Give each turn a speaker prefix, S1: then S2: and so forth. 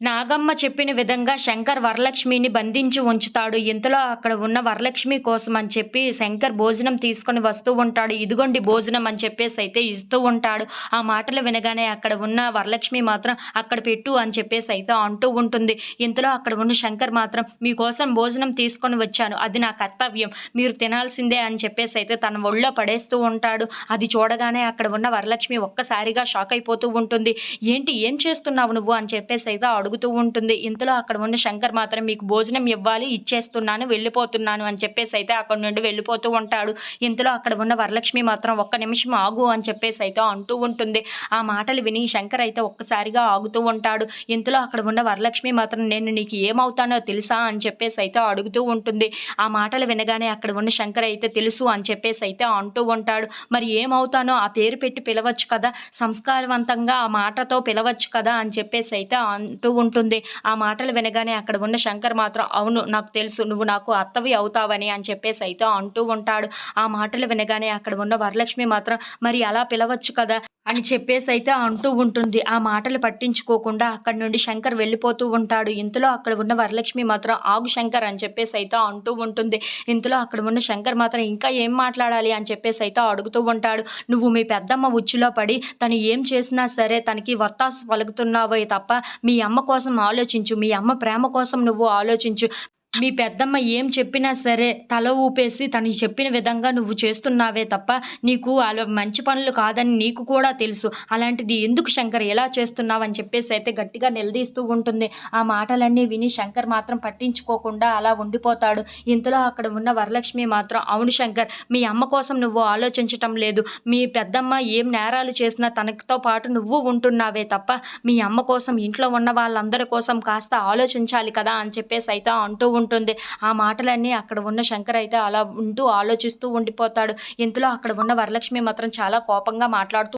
S1: నాగమ్మ చెప్పిన విధంగా శంకర్ వరలక్ష్మిని బంధించి ఉంచుతాడు. ఇంతలో అక్కడ ఉన్న వరలక్ష్మి కోసం అని చెప్పి శంకర్ భోజనం తీసుకొని వస్తూ ఉంటాడు. ఇదిగోండి భోజనం అని చెప్పేసైతే ఇస్తూ ఉంటాడు. ఆ మాటలు వినగానే అక్కడ ఉన్న వరలక్ష్మి మాత్రం అక్కడ పెట్టు అని చెప్పేసైతే అంటూ ఉంటుంది. ఇంతలో అక్కడ ఉన్న శంకర్ మాత్రం మీకోసం భోజనం తీసుకొని వచ్చాను. అది నా కర్తవ్యం. మీరు తినాల్సిందే అని చెప్పేసైతే తన ఒళ్ళో పడేస్తూ ఉంటాడు. అది చూడగానే అక్కడ ఉన్న వరలక్ష్మి ఒక్కసారిగా షాక్ అయిపోతూ ఉంటుంది. ఏంటి ఏం చేస్తున్నావు నువ్వు అని చెప్పేసైతే అడుగుతూ ఉంటుంది. ఇంతలో అక్కడ ఉన్న శంకర్ మాత్రం మీకు భోజనం ఇవ్వాలి, ఇచ్చేస్తున్నాను, వెళ్ళిపోతున్నాను అని చెప్పేసైతే అక్కడి నుండి వెళ్ళిపోతూ ఉంటాడు. ఇంతలో అక్కడ ఉన్న వరలక్ష్మి మాత్రం ఒక్క నిమిషం ఆగు అని చెప్పేసైతే అంటూ ఉంటుంది. ఆ మాటలు విని శంకర్ అయితే ఒక్కసారిగా ఆగుతూ ఉంటాడు. ఇంతలో అక్కడ ఉన్న వరలక్ష్మి మాత్రం నేను నీకు ఏమవుతానో తెలుసా అని చెప్పేసైతే అడుగుతూ ఉంటుంది. ఆ మాటలు వినగానే అక్కడ ఉన్న శంకర్ అయితే తెలుసు అని చెప్పేసైతే అంటూ ఉంటాడు. మరి ఏమవుతానో ఆ పేరు పెట్టి పిలవచ్చు కదా, సంస్కారవంతంగా ఆ మాటతో పిలవచ్చు కదా అని చెప్పేసైతే అంటూ ఉంటుంది. ఆ మాటలు వినగానే అక్కడ ఉన్న శంకర్ మాత్రం అవును నాకు తెలుసు, నువ్వు నాకు అత్తవి అవుతావని అని చెప్పేసైతే అంటూ ఉంటాడు. ఆ మాటలు వినగానే అక్కడ ఉన్న వరలక్ష్మి మాత్రం మరి అలా పిలవచ్చు కదా అని చెప్పేసైతే అంటూ ఉంటుంది. ఆ మాటలు పట్టించుకోకుండా అక్కడి నుండి శంకర్ వెళ్ళిపోతూ ఉంటాడు. ఇంతలో అక్కడ ఉన్న వరలక్ష్మి మాత్రం ఆగు శంకర్ అని చెప్పేసైతే అంటూ ఉంటుంది. ఇంతలో అక్కడ ఉన్న శంకర్ మాత్రం ఇంకా ఏం మాట్లాడాలి అని చెప్పేసైతే అడుగుతూ ఉంటాడు. నువ్వు మీ పెద్దమ్మ ఉచ్చులో పడి తను ఏం చేసినా సరే తనకి వత్తాసు పలుకుతున్నావే తప్ప మీ అమ్మ కోసం ఆలోచించు, మీ అమ్మ ప్రేమ కోసం నువ్వు ఆలోచించు. మీ పెద్దమ్మ ఏం చెప్పినా సరే తల ఊపేసి తను చెప్పిన విధంగా నువ్వు చేస్తున్నావే తప్ప నీకు అలా మంచి పనులు కాదని నీకు కూడా తెలుసు. అలాంటిది ఎందుకు శంకర్ ఇలా చేస్తున్నావని చెప్పేసైతే గట్టిగా నిలదీస్తూ ఉంటుంది. ఆ మాటలన్నీ విని శంకర్ మాత్రం పట్టించుకోకుండా అలా ఉండిపోతాడు. ఇంతలో అక్కడ ఉన్న వరలక్ష్మి మాత్రం అవును శంకర్, మీ అమ్మ కోసం నువ్వు ఆలోచించటం లేదు. మీ పెద్దమ్మ ఏం నేరాలు చేసినా తనతో పాటు నువ్వు ఉంటున్నావే తప్ప మీ అమ్మ కోసం, ఇంట్లో ఉన్న వాళ్ళందరి కోసం కాస్త ఆలోచించాలి కదా అని చెప్పేసైతే అంటూ ఉంటుంది. ఆ మాటలన్నీ అక్కడ ఉన్న శంకర్ అయితే అలా ఉంటూ ఆలోచిస్తూ ఉండిపోతాడు. ఇంతలో అక్కడ ఉన్న వరలక్ష్మి మాత్రం చాలా కోపంగా మాట్లాడుతూ